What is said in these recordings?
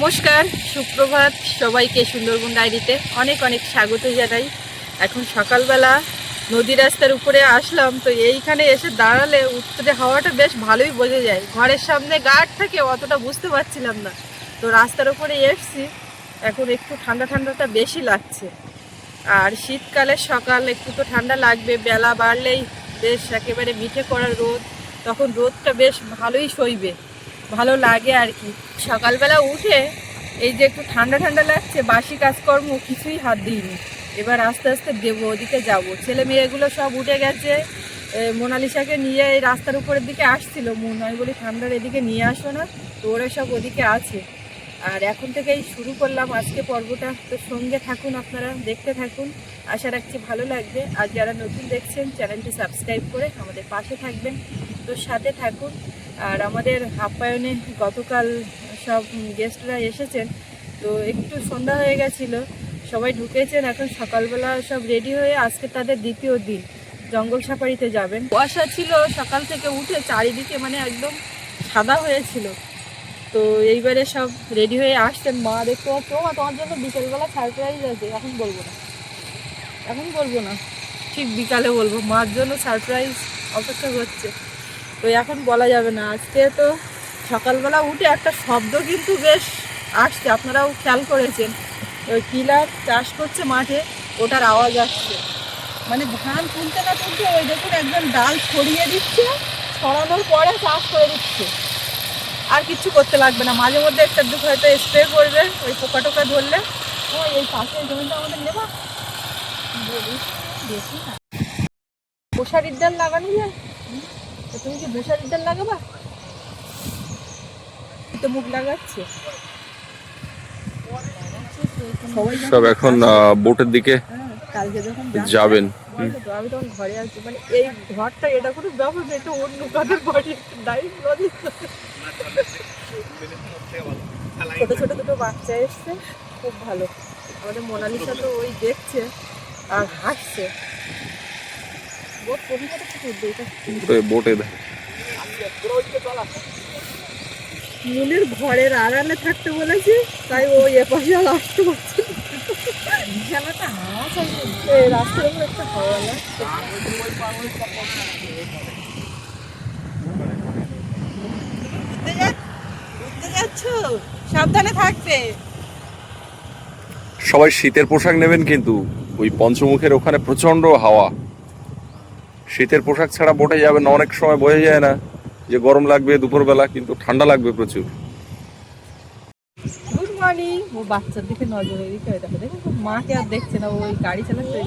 নমস্কার, সুপ্রভাত সবাইকে। সুন্দরবন ডায়েরিতে অনেক অনেক স্বাগত জানাই। এখন সকালবেলা নদী রাস্তার উপরে আসলাম, তো এইখানে এসে দাঁড়ালে উত্তরে হাওয়াটা বেশ ভালোই বোঝা যায়। ঘরের সামনে গার্ড থাকে, অতটা বুঝতে পারছিলাম না, তো রাস্তার উপরে এসছি। এখন একটু ঠান্ডা ঠান্ডাটা বেশি লাগছে, আর শীতকালের সকাল একটু তো ঠান্ডা লাগবে। বেলা বাড়লেই বেশ একেবারে মিঠে করা রোদ, তখন রোদটা বেশ ভালোই সইবে, ভালো লাগে আর কি। সকালবেলা উঠে এই যে একটু ঠান্ডা ঠান্ডা লাগছে, বাসি কাজকর্ম কিছুই হাত দিইনি। এবার আস্তে আস্তে দেবো, ওদিকে যাব। ছেলে মেয়েগুলো সব উঠে গেছে। মোনালিসাকে নিয়ে এই রাস্তার উপরের দিকে আসছিল মন, আমি বলি ঠান্ডার এদিকে নিয়ে আসো না, তো ওরা সব ওদিকে আছে। আর এখন থেকেই শুরু করলাম আজকে পর্বটা, তো সঙ্গে থাকুন, আপনারা দেখতে থাকুন, আশা রাখছি ভালো লাগবে। আর যারা নতুন দেখছেন চ্যানেলটি সাবস্ক্রাইব করে আমাদের পাশে থাকবেন, তো সাথে থাকুন। আর আমাদের আপ্যায়নে গতকাল সব গেস্টরা এসেছেন, তো একটু সন্ধ্যা হয়ে গেছিলো, সবাই ঢুকেছেন। এখন সকালবেলা সব রেডি হয়ে আজকে তাদের দ্বিতীয় দিন জঙ্গল সাফারিতে যাবেন। কুয়াশা ছিল সকাল থেকে উঠে, চারিদিকে মানে একদম সাদা হয়েছিল। তো এইবারে সব রেডি হয়ে আসছেন। মা দেখতে পাচ্ছ, তোমার জন্য বিকেলবেলা সারপ্রাইজ আছে, এখন বলবো না, এখন বলবো না, ঠিক বিকালে বলবো। মার জন্য সারপ্রাইজ অপেক্ষা করছে, তো এখন বলা যাবে না। আজকে তো সকালবেলা উঠে একটা শব্দ কিন্তু বেশ আসছে, আপনারাও খেয়াল করেছেন। ওই কিলার চাষ করছে মাঠে, ওটার আওয়াজ আসছে। মানে ধান তুলতে না তুলতে ওই দেখুন একদম ডাল ছড়িয়ে দিচ্ছে, ছড়ানোর পরে চাষ করে দিচ্ছে। আর কিছু করতে লাগবে না, মাঝে মধ্যে একটা দুটো হয়তো স্প্রে করবে ওই পোকা টোকা ধরলে। ও এই পাশে জমিটা আমাদের নেবা, বেশি না মশারির ডাল লাগানো যায়। তুমি কি মশারির ডাল লাগাবা? তো মুখ লাগাচ্ছে সব এখন বোটের দিকে কালকে যখন যাবেন। আমি তখন ঘরে আছি, মানে এই ঘরটা এটা কোনো ব্যাপার না, এটা অন্য কাদের বাড়ি। ছোট ছোট দুটো বাচ্চা এসছে, খুব ভালো। আমাদের মোনালিসা তো ওই দেখছে আর হাসছে। বোট কবিতাটা কি করবে এটা বোটে মুনির ঘরের আড়ালে থাকতে বলেছি, তাই ও এপাশে আর আসতে পারছে খেলাটা হাওয়া চাইছে, রাস্তার উপর একটা হাওয়া লাগছে। ঘুরতে যাচ্ছ, সাবধানে থাকবে। সবাই শীতের পোশাক নেবেন, কিন্তু ওই পঞ্চমুখের ওখানে প্রচন্ড হাওয়া। শীতের পোশাক ছাড়া বোটে যাবেন, অনেক সময় বোঝা যায় না যে গরম লাগবে দুপুরবেলা, কিন্তু ঠান্ডা লাগবে প্রচুর। Good morning. ও বাচ্চার দিকে নজর, এদিকে দেখো, দেখো মাকে আর দেখছে না, ওই গাড়ি চালাচ্ছে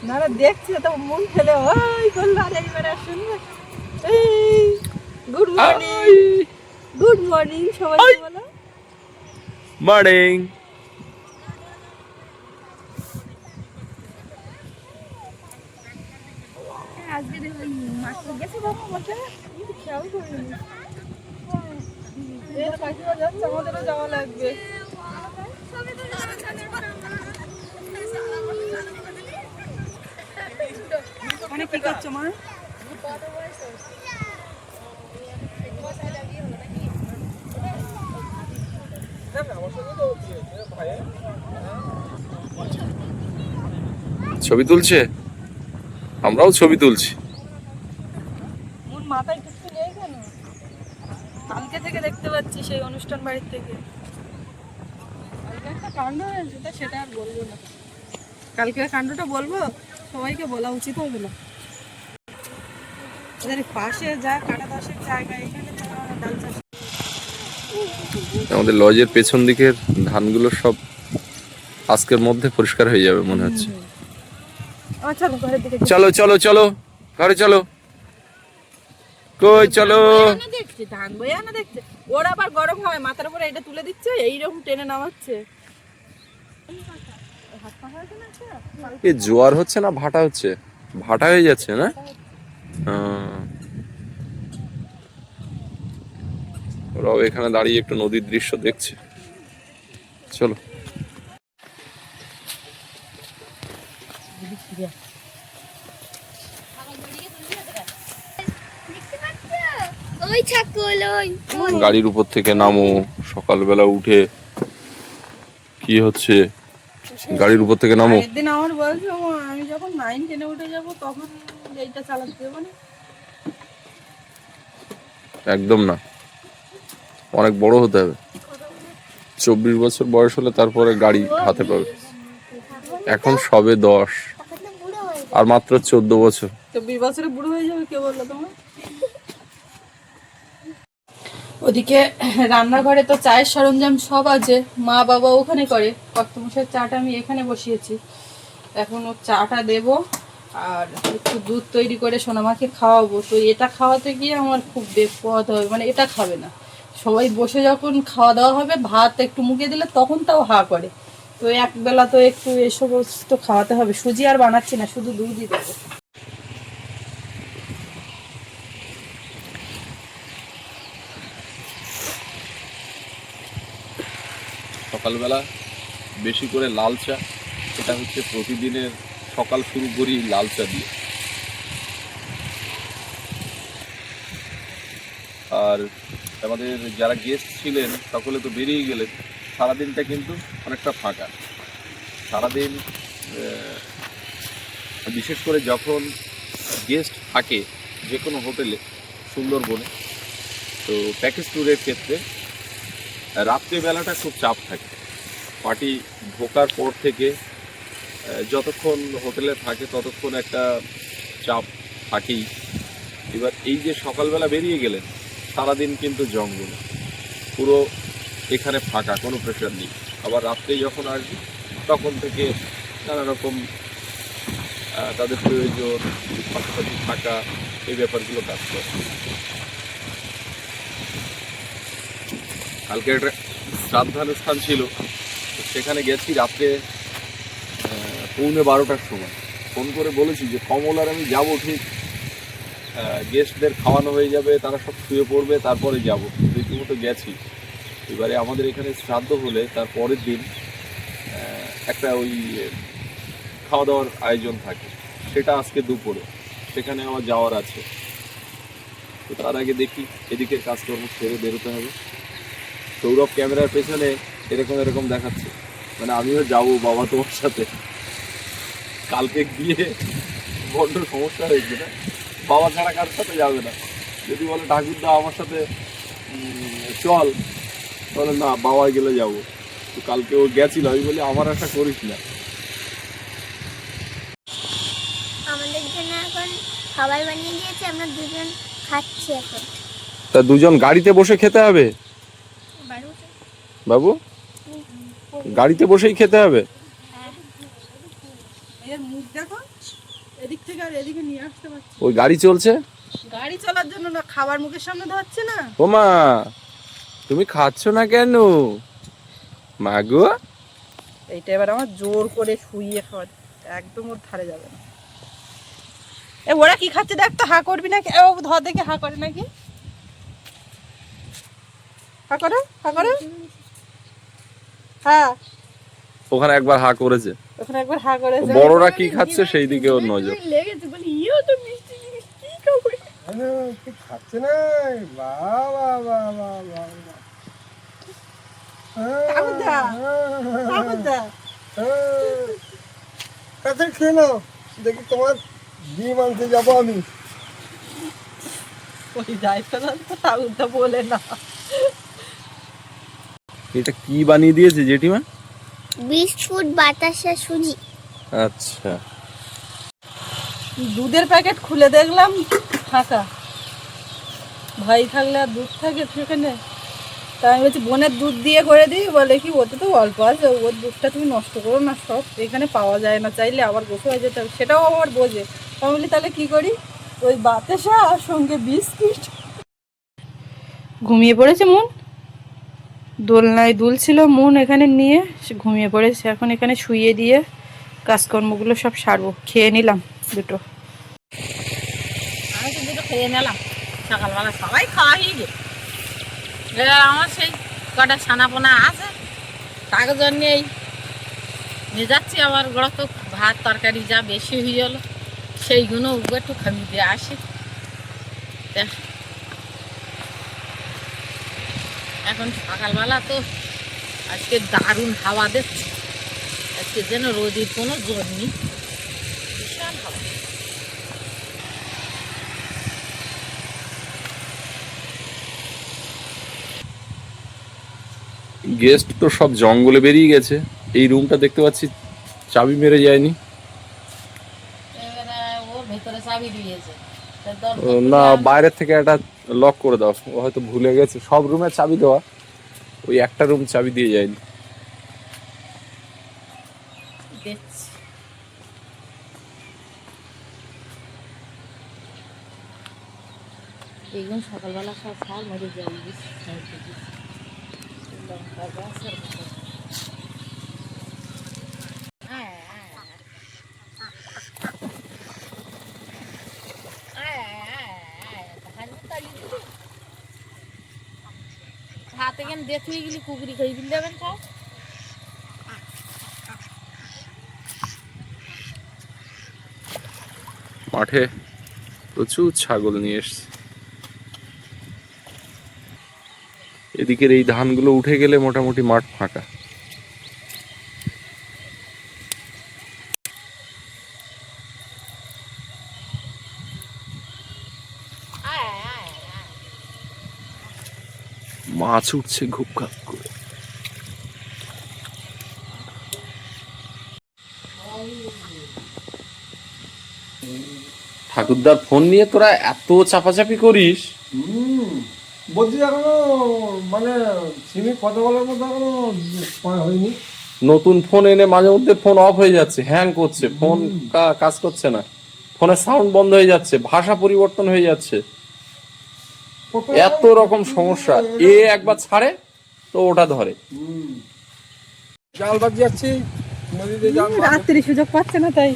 না, দেখছে তো মন ফেলে ওই বললো। আর এইবারে শুনবে, এই গুড মর্নিং, গুড মর্নিং সবাই বলো। মর্নিং। আজকে দেখো মাছটা গেছে বাবা, বলতে খেয়াল করিনি। এর কাকিমা যাচ্ছে, আমাদেরও যাওয়া লাগবে। মানে কি করছো মা? ছবি তুলছে, আমরাও ছবি তুলছি। ওর মাথায় কিছু নেই কেন? কালকে থেকে দেখতে পাচ্ছি সেই অনুষ্ঠান বাড়ির থেকে। কালকে একটা কাণ্ড হয়েছে, তো সেটা আর বলবো না। কালকে কাণ্ডটা বলবো, সবাইকে বলা উচিত হবে না। এদের পাশে যা কাটা দাসের জায়গা, এখানে ডাল চাষ। আমাদের লজের পেছন দিকের ধানগুলো সব আজকের মধ্যে পরিষ্কার হয়ে যাবে মনে হচ্ছে। চলো ঘরের দিকে, চলো চলো চলো ঘরে চলো। কই চলো। দেখছি ধান বয়ে না দেখছে, ওর আবার গরম হয়, মাথার উপরে এটা তুলে দিচ্ছে, এইরকম টেনে নামাচ্ছে। এ জোয়ার হচ্ছে না ভাটা হচ্ছে? ভাটা হয়ে যাচ্ছে না? ওরাও এখানে দাঁড়িয়ে একটু নদীর দৃশ্য দেখছে। চলো। ওই ছাগল ওই গাড়ির উপর থেকে নামো। সকালবেলা উঠে কি হচ্ছে, গাড়ির উপর থেকে নামো। একদিন আমার বলছে আমি যখন 9-10 উঠে যাব তখন এইটা চালাতে দেবো না। একদম না, অনেক বড় হতে হবে। 24 বছর বয়স হলে তারপরে গাড়ি হাতে পাবে। এখন সবে 10, আর মাত্র 14 বছর। 24 বছরে বুড়ো হয়ে যাবে কে বললো তোমার? ওদিকে রান্নাঘরে তো চায়ের সরঞ্জাম সব আছে, মা বাবা ওখানে করে। কর্তমশাইয়ের চাটা আমি এখানে বসিয়েছি, এখন ওর চাটা দেবো আর একটু দুধ তৈরি করে সোনামাকে খাওয়াবো। তো এটা খাওয়াতে গিয়ে আমার খুব বিপদ হবে, মানে এটা খাবে না। সবাই বসে যখন খাওয়া দাওয়া হবে, ভাত একটু মুখে দিলে তখন তাও হা করে। তো একবেলা তো একটু এসব তো খাওয়াতে হবে। সুজি আর বানাচ্ছি না, শুধু দুধই দেবো। সকালবেলা বেশি করে লাল চা, এটা হচ্ছে প্রতিদিনের সকাল শুরু করি লাল চা দিয়ে। আর আমাদের যারা গেস্ট ছিলেন সকলে তো বেরিয়ে গেলেন, সারাদিনটা কিন্তু অনেকটা ফাঁকা। সারাদিন বিশেষ করে যখন গেস্ট থাকে যে কোনো হোটেলে সুন্দরবনে, তো প্যাকেজ ট্যুরের ক্ষেত্রে রাত্রেবেলাটা খুব চাপ থাকে। পার্টি ঢোকার পর থেকে যতক্ষণ হোটেলে থাকে ততক্ষণ একটা চাপ থাকেই। এবার এই যে সকালবেলা বেরিয়ে গেলেন, সারাদিন কিন্তু জঙ্গল, পুরো এখানে ফাঁকা, কোনো প্রেশার নেই। আবার রাত্রে যখন আসবে তখন থেকে নানা রকম তাদের প্রয়োজন, পাশাপাশি থাকা, এই ব্যাপারগুলো কাজ করে। কালকে একটা শ্রাদ্ধানুষ্ঠান ছিল, তো সেখানে গেছি রাত্রে 11:45টার সময়। ফোন করে বলেছি যে কমল আর আমি যাবো, ঠিক গেস্টদের খাওয়ানো হয়ে যাবে, তারা সব শুয়ে পড়বে, তারপরে যাব। রীতিমতো গেছি। এবারে আমাদের এখানে শ্রাদ্ধ হলে তার পরের দিন একটা ওই খাওয়া দাওয়ার আয়োজন থাকে, সেটা আজকে দুপুরে, সেখানে আমার যাওয়ার আছে। তো তার আগে দেখি এদিকের কাজকর্ম সেরে বেরোতে হবে। সৌরভ ক্যামেরার পেছনে এরকম এরকম দেখাচ্ছে, মানে আমিও যাবো বাবা তোমার সাথে। কালকে গিয়ে বড্ড সমস্যা হয়েছে না, বাবা ছাড়া কার সাথে যাবে না। যদি বলে ঠাকুরদা আমার সাথে চল, তাহলে না, বাবা গেলে যাবো। তো কালকে ও গেছিল, আমি বলি আমার আশা করিস না। আমাদের জন্য এখন খাবার বানিয়ে দিয়েছে, আমরা দুজন খাচ্ছি এখন। তা দুজন গাড়িতে বসে খেতে হবে বাবু, গাড়িতে বসেই খেতে হবে। এর মুখ দেখো, এদিক থেকে আর এদিকে নিয়ে আসতে পারছি। ওই গাড়ি চলছে, গাড়ি চলার জন্য না, খাবার মুখের সামনে ধরছে না। ওমা তুমি খাচ্ছ না কেন মাগো? এইটা এবার আমার জোর করে শুইয়ে খাওয়া, একদম ওর ধারে যাবে না। এ ওরা কি খাচ্ছে দেখ তো, হা করবি নাকি? ও ধর দেখে হা করে নাকি, হা করে, হা করে। হ্যাঁ, ওখানে একবার হা করেছে, ওখানে একবার হা করে। বড়রা কি খাচ্ছে সেই দিকে ওর নজর। লেগেছে বলি, ইও তো মিষ্টি জিনিস কি খাবে? খাচ্ছে না, বাবা বাবা বাবা। ঠাকুরদা, ঠাকুরদা, কাছে খেয়ে নাও, দেখি তোমার ডিম আনতে যাবো আমি। ওই যাইতো না তো, ঠাকুরদা বলে না। এটা কি বানিয়ে দিয়েছে জেঠিমা? বিস্কুট, বাতাসা, সুজি। আচ্ছা, দুধের প্যাকেট খুলে দেখলাম ফাঁকা। ভাই থাকলে আর দুধ থাকে সেখানে, তাই আমি বলছি বোনের দুধ দিয়ে করে দিই। বলে কি ওতে তো অল্প আছে, ওর দুধটা তুমি নষ্ট করো না, সব এখানে পাওয়া যায় না, চাইলে আবার গোসল হয়ে যেতে হবে। সেটাও আমার বোঝে। আমি বলি তাহলে কি করি, ওই বাতাসা আর সঙ্গে বিস্কিট। ঘুমিয়ে পড়েছে মন, দোলনায় দুলছিল মন, এখানে নিয়ে সে ঘুমিয়ে পড়েছে। এখন এখানে শুইয়ে দিয়ে কাজকর্মগুলো সব সারবো। খেয়ে নিলাম দুটো, আমি তো দুটো খেয়ে নিলাম সকালবেলা, সবাই খাওয়া হয়ে গেল। এবার আমার সেই কটা ছানাপোনা আছে, তার জন্যেই নিয়ে যাচ্ছি। আমার গড় তো ভাত তরকারি যা বেশি হয়ে গেল, সেইগুলো একটু খাবি দিয়ে আসি। এখন সকালবেলা তো আজকে দারুণ হাওয়া দিচ্ছে, আজকে যেন রোদের কোনো জোর নেই, বিশাল হাওয়া। গেস্ট তো সব জঙ্গলে বেরিয়ে গেছে। এই রুমটা দেখতে পাচ্ছি চাবি মেরে যায়নি। এবারে ও ভেতরে চাবি দিয়েছে, না, বাইরের থেকে একটা লক করে দাও, ও হয়তো ভুলে গেছে। সব রুমে চাবি দেওয়া, ওই একটা রুম চাবি দিয়ে যায়নি। দেখছি। এইগুলো সকালবেলা সব সার মরে জল দিচ্ছি, লঙ্কা গাছ আর মতো। হাতে কেন দেখে গেলি কুকুরি খাই দিল দেবেন সব। মাঠে প্রচুর ছাগল নিয়ে এসছে। এদিকের এই ধানগুলো উঠে গেলে মোটামুটি মাঠ ফাঁকা। মাছ উঠছে ঘুপঘাপ করে। ঠাকুরদার ফোন নিয়ে তোরা এত চাপাচাপি করিস? বলছি এখনো মানে সিমে কথা বলার মতো এখনো সময় হয়নি। নতুন ফোন এনে মাঝে মধ্যে ফোন অফ হয়ে যাচ্ছে, হ্যাং করছে, ফোন কাজ করছে না, ফোনের সাউন্ড বন্ধ হয়ে যাচ্ছে, ভাষা পরিবর্তন হয়ে যাচ্ছে, এত রকম সমস্যা। এ একবার ছাড়ে তো ওটা ধরে। জাল বাজি যাচ্ছি নদীতে, জাল রাত্রি সুযোগ পাচ্ছে না তাই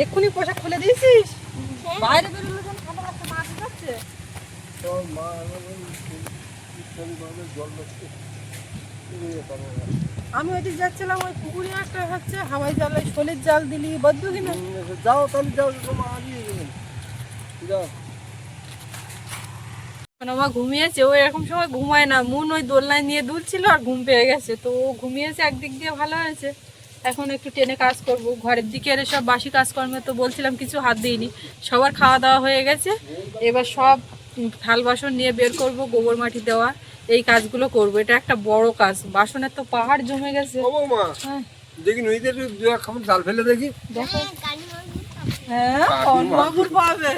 এক্ষুনি পোশাক খুলে দিয়েছিস। বাইরে বেরোলে যেন ঠান্ডা লাগছে, মাছ যাচ্ছে। আমি ওইদিক যাচ্ছিলাম, ওই পুকুরে একটা হচ্ছে হাওয়াই জাল, ওই শোলের জাল দিলি বদ্ধ কিনা। যাও তাহলে যাও, তোমার আগিয়ে যাও। মানে আমার ঘুমিয়েছে, ও এরকম সময় ঘুমায় না। মুন ওই দোলনায় নিয়ে দুলছিল আর ঘুম পেয়ে গেছে, তো ও ঘুমিয়েছে, একদিক দিয়ে ভালো হয়েছে। এখন একটু টেনে কাজ করব ঘরের দিকে, এর সব বাসি কাজকর্মে তো বলছিলাম কিছু হাত দিইনি। সবার খাওয়া দাওয়া হয়ে গেছে, এবার সব থাল বাসন নিয়ে বের করব, গোবর মাটি দেওয়া, এই কাজগুলো করব। এটা একটা বড় কাজ, বাসনের তো পাহাড় জমে গেছে। ও মা, হ্যাঁ দেখি নদীতে একটু দু এক খাবার জাল ফেলে দেখি। দেখো, হ্যাঁ কনমাগুর পাবে।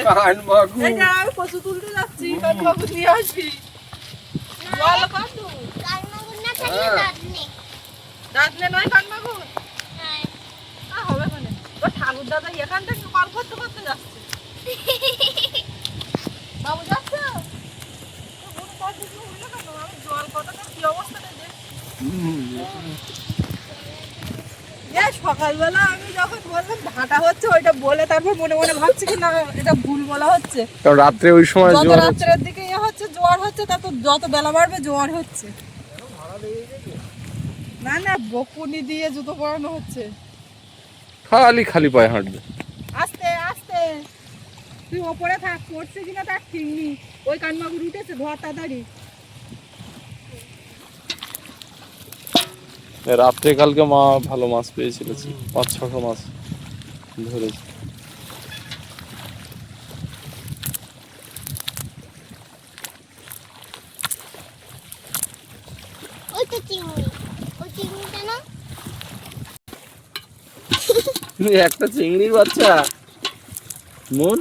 এটা আমি কচু তুলতে যাচ্ছি, কনমাগুর নিয়ে আসবি। জল কত দাঁতলে নয় কানমাগুর হবে মানে। ও ঠাকুর দাদা এখান থেকে কল করতে করতে যাচ্ছে। বাবু যাচ্ছে, আমি জল কতটা কি অবস্থাটা দেখ। সকালবেলা আমি যখন বললাম ভাটা হচ্ছে, ওইটা বলে তারপর মনে মনে ভাবছি কি না এটা ভুল বলা হচ্ছে। কারণ রাত্রে ওই সময় যত জোয়ার রাত্রের দিকে হচ্ছে জোয়ার হচ্ছে, তত যত বেলা বাড়বে জোয়ার হচ্ছে। না না, বকুনি দিয়ে জুতো পরানো হচ্ছে। খালি খালি পায়ে হাঁটবে। আস্তে আস্তে, তুই ওপরে থাক, পড়ছে কিনা তার ঠিক নেই। ওই কানমাগুর উঠেছে, ধোয়া তাড়াতাড়ি। রাত্রে কালকে মা ভালো মাছ পেয়েছিল, 500-600 মাছ ধরেছে। ওই তো চিংড়ি, ওই চিংড়িটা না। একটা চিংড়ির বাচ্চা মন।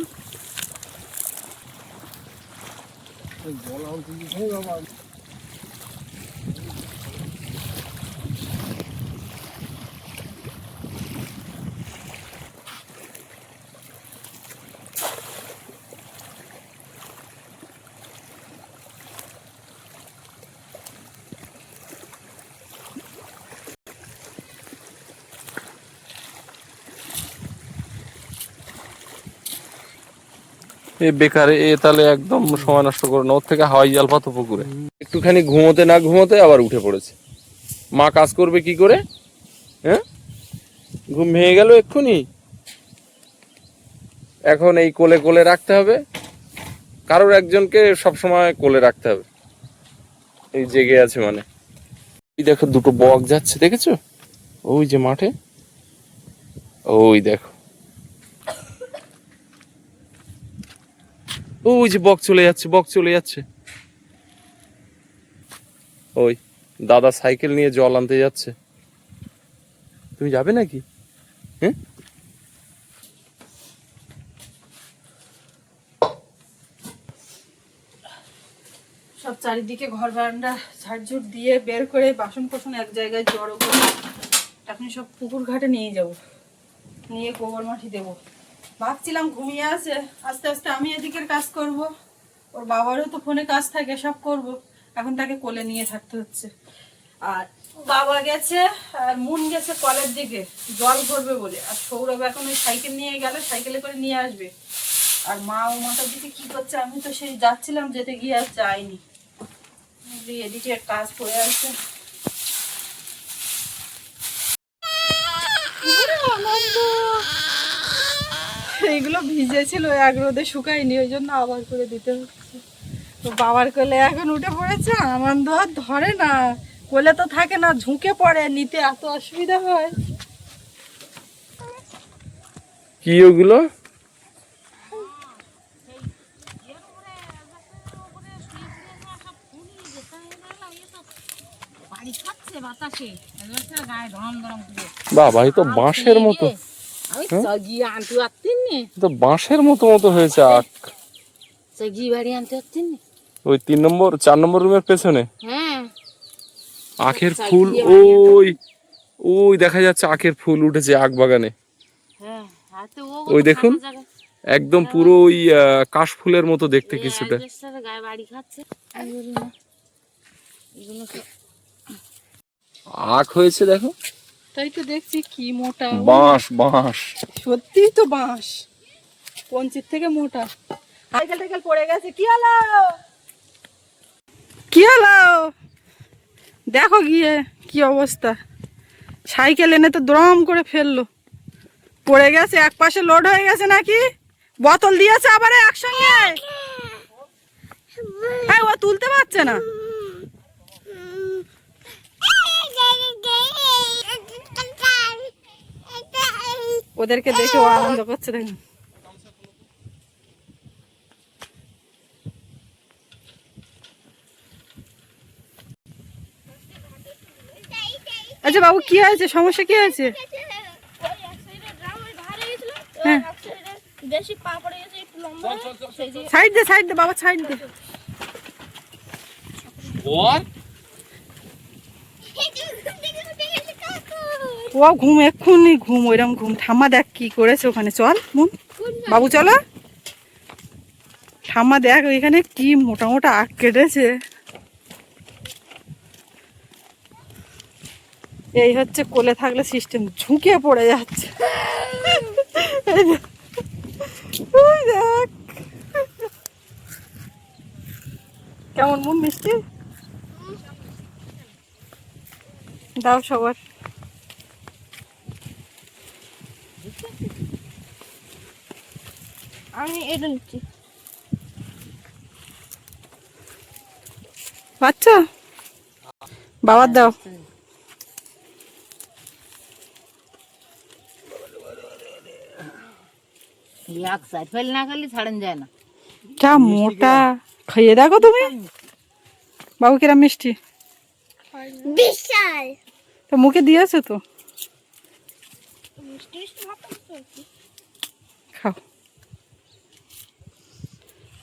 এ বেকারে, এ তাহলে একদম সময় নষ্ট করে না, ওর থেকে হাওয়াই জাল পাতো পুকুরে। একটুখানি ঘুমোতে না ঘুমোতে আবার উঠে পড়েছে। মা কাজ করবে কি করে? হ্যাঁ, ঘুম ভেঙে গেল এক্ষুনি। এখন এই কোলে কোলে রাখতে হবে, কারোর একজনকে সবসময় কোলে রাখতে হবে। এই জেগে আছে মানে। এই দেখো দুটো বক যাচ্ছে, দেখেছো? ওই যে মাঠে, ওই দেখো, ওই যে বক চলে যাচ্ছে, বক চলে যাচ্ছে। ওই দাদা সাইকেল নিয়ে জল আনতে যাচ্ছে। তুমি যাবে নাকি? হ্যাঁ, সব চারিদিকে ঘর বারান্দা ঝাড়ঝুট দিয়ে বের করে বাসন কোসন এক জায়গায় জড়ো করে এখন সব পুকুর ঘাটে নিয়ে যাব, নিয়ে গোবর মাটি দেবো। ভাবছিলাম ঘুমিয়ে আছে, আস্তে আস্তে আমি এদিকের কাজ করব, ওর বাবারও তো ফোনে কাজ থাকে, সব করব। এখন তাকে কোলে নিয়ে থাকতে হচ্ছে। আর বাবা গেছে, আর মুন গেছে কলের দিকে জল ভরবে বলে, আর সৌরভ এখন ওই সাইকেল নিয়ে গেল, সাইকেলে করে নিয়ে আসবে। আর মা ও মাথার দিকে কি করছে, আমি তো সেই যাচ্ছিলাম, যেতে গিয়ে আর যাইনি। এদিকে কাজ পড়ে আছে। এইগুলো ভিজেছিল, এক রোদে শুকায়নি, ওই জন্য আবার করে দিতে হচ্ছে। তো বাবার কোলে এখন উঠে পড়েছে, আনন্দ আর ধরে না, কোলে তো থাকে না, ঝুঁকে পড়ে, নিতে এত অসুবিধা হয়। কি ওগুলো? বাবা, এই তো বাঁশের মতো, তো বাঁশের মতো মতো হয়েছে আখ। ওই 3 নম্বর 4 নম্বর রুমের পেছনে আখের ফুল, ওই ওই দেখা যাচ্ছে আখের ফুল উঠেছে আখ বাগানে। ওই দেখুন, একদম পুরো ওই কাশ ফুলের মতো দেখতে কিছুটা। আখ হয়েছে দেখো, তাই তো দেখছি, কি মোটা বাঁশ, বাঁশ সত্যি তো বাঁশ, কঞ্চির থেকে মোটা। সাইকেল টাইকেল পড়ে গেছে, কি হলো, কি হলো? দেখো গিয়ে কি অবস্থা, সাইকেল এনে তো দ্রম করে ফেললো, পড়ে গেছে, এক পাশে লোড হয়ে গেছে নাকি, বোতল দিয়েছে আবার একসঙ্গে। হ্যাঁ, ও তুলতে পারছে না। ওদেরকে দেখে ও আনন্দ করছে, দেখুন। আচ্ছা বাবু, কি হয়েছে, সমস্যা কি হয়েছে? হ্যাঁ, সাইড দে, সাইড দে বাবা, সাইড দে। ও ঘুম, এক্ষুনি ঘুম, ওইরকম ঘুম। ঠাম্মা দেখ কি করেছে ওখানে, চল মুন বাবু চলো। ঠাম্মা দেখ ওইখানে কি মোটা মোটা আখ কেটেছে। এই হচ্ছে কোলে থাকলে সিস্টেম, ঝুঁকে পড়ে যাচ্ছে। দেখ কেমন মুন, মিষ্টি দাও সবার। আমি এটা নিচ্ছি। বাচ্চা বাবার দাও। যা মোটা, খাইয়ে দেখো তুমি। বাবু কিরম মিষ্টি, বিশাল তো মুখে দিয়েছো তো, খাও।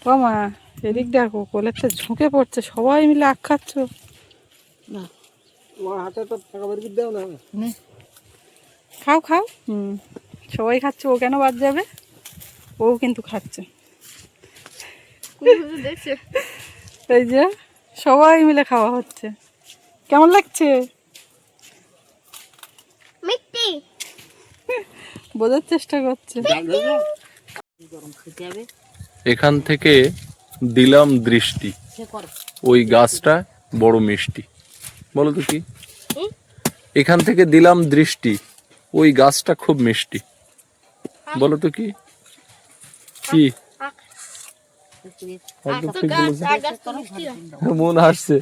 ও মা, এদিক দেখো, কোলেরটা ঝুঁকে পড়ছে, সবাই মিলে আখ খাচ্ছ। খাও খাও, সবাই খাচ্ছে, ও কেন বাদ যাবে, ও কিন্তু খাচ্ছে। এই যে সবাই মিলে খাওয়া হচ্ছে, কেমন লাগছে? মিষ্টি বোঝার চেষ্টা করছে। এখান থেকে দিলাম দৃষ্টি, ওই গাছটা বড় মিষ্টি, বলো তো কি? এখান থেকে দিলাম দৃষ্টি, ওই গাছটা খুব মিষ্টি, বলো তো কি? কি একদম ঠিক বলেছে। মন হাসছে,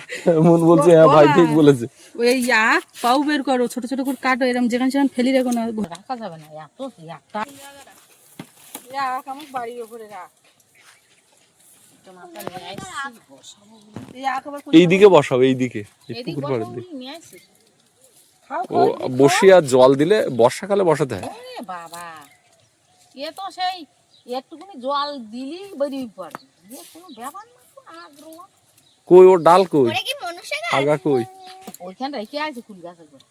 মন বলছে হ্যাঁ ভাই ঠিক বলেছে। ওই আখ পাও বের করো, ছোট ছোট করে কাটো, এরকম যেখানে সেখানে ফেলি রেখো না। রাখা যাবে না এত একটা আখ আমার বাড়ির উপরে রাখ। এই আখ আবার এইদিকে বসাও, এইদিকে এই এদিক পুকুর পাড়ের দিকে। নিয়ে আসি ও বসিয়ে আর জল দিলে বর্ষাকালে বসাতে হয়। ওরে বাবা এ তো সেই একটুখানি জল দিলি বেরিয়ে পড়বে, এ কোনো ব্যাপার না তো আগ্রহ। কই ওর ডাল কই, ওরা কি মনুষ্য গাছ? আগা কই? ওইখানে রেখে আছে কুল গাছের গোড়া।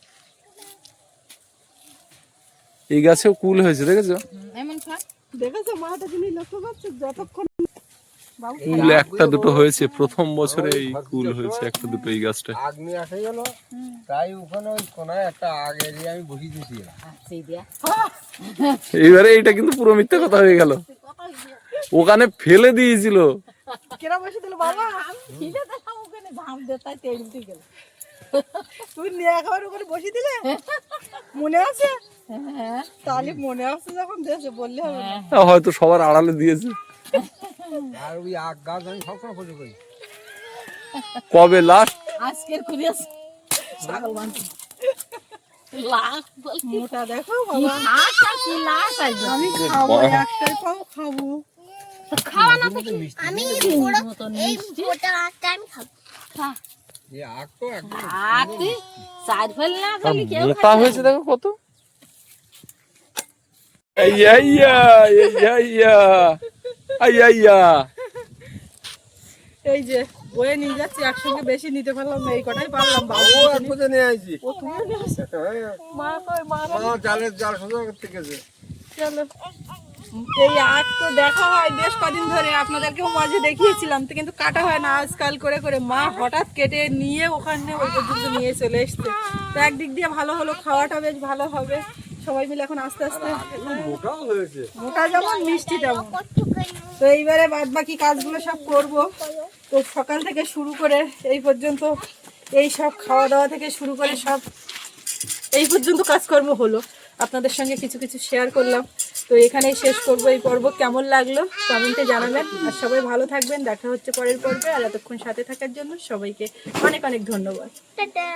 এই গাছেও কুল হয়েছে দেখেছো? এমন খা দেখেছো মাটা জিনিস লক্ষ্য করছো, যতক্ষণ কুল একটা দুটো হয়েছে, প্রথম বছরে এই কুল হয়েছে একটা দুটো এই গাছটা। আগ্নি আসে গেল, তাই ওখানে ওই কোনায় একটা আগ এরিয়া আমি বসিয়ে দিয়েছি। সেই দিয়া এইবারে এইটা কিন্তু পুরো মিথ্যে কথা হয়ে গেল, ওখানে ফেলে দিয়েছিল। কেরা বসে দিল বাবা? খিদে দিলাম ওখানে ঝাম দে তাই তেড়ে দিয়ে গেল। তুমি নিয়ে একেবারে ওখানে বসে দিলে, মনে আছে? হ্যাঁ তাহলে মনে আছে যখন দিয়েছে বললে হবে না। হয়তো সবার আড়ালে দিয়েছে। আর ওই আগ গাছ আমি সবসময় পুজো করি। কবে লাস্ট? আজকের করিয়াছে ছাগল বান্ধি লাখ বলছি মোটা দেখো বাবা, আস আর কি লাখ আসবে। আমি খাবো, একটাই পাও খাবো। খাওয়া না তো কি আমি পুরো পুরো মতন এই মিষ্টি গোটা আখটা আমি খাবো। খা এই আগ তো একদম আর তুই চার ফেল না খালি কেউ মোটা হয়েছে দেখো কত। আইয়া আইয়া আইয়া আইয়া। এই যে বয়ে নিয়ে যাচ্ছি, একসঙ্গে বেশি নিতে পারলাম না, এই কটাই পারলাম। বাবু ও এক পুজো নিয়ে আইছি। ও তুমি নিয়ে আসো। মা কই মা? মা জালের জাল সোজা করতে গেছে। চলো। এই আখ তো দেখা হয় বেশ কদিন ধরে, আপনাদেরকেও মাঝে দেখিয়েছিলাম তো, কিন্তু কাটা হয় না আজকাল করে করে। মা হঠাৎ কেটে নিয়ে ওখানে ওই পর্যন্ত নিয়ে চলে এসছে। তো একদিক দিয়ে ভালো হলো, খাওয়াটা বেশ ভালো হবে। সবাই মিলে এখন আস্তে আস্তে মোটাও হয়েছে। মোটা যেমন মিষ্টি তেমন। কতটুকুনি তো এইবারে বাদ বাকি কাজগুলো সব করব। তো সকাল থেকে শুরু করে এই পর্যন্ত, এই সব খাওয়া দাওয়া থেকে শুরু করে সব এই পর্যন্ত কাজকর্ম হলো। আপনাদের সঙ্গে কিছু কিছু শেয়ার করলাম। তো এখানেই শেষ করব এই পর্ব। কেমন লাগলো কমেন্টে জানাবেন। আর সবাই ভালো থাকবেন, দেখা হচ্ছে পরের পর্বে। আর এতক্ষণ সাথে থাকার জন্য সবাইকে অনেক অনেক ধন্যবাদ। টাটা।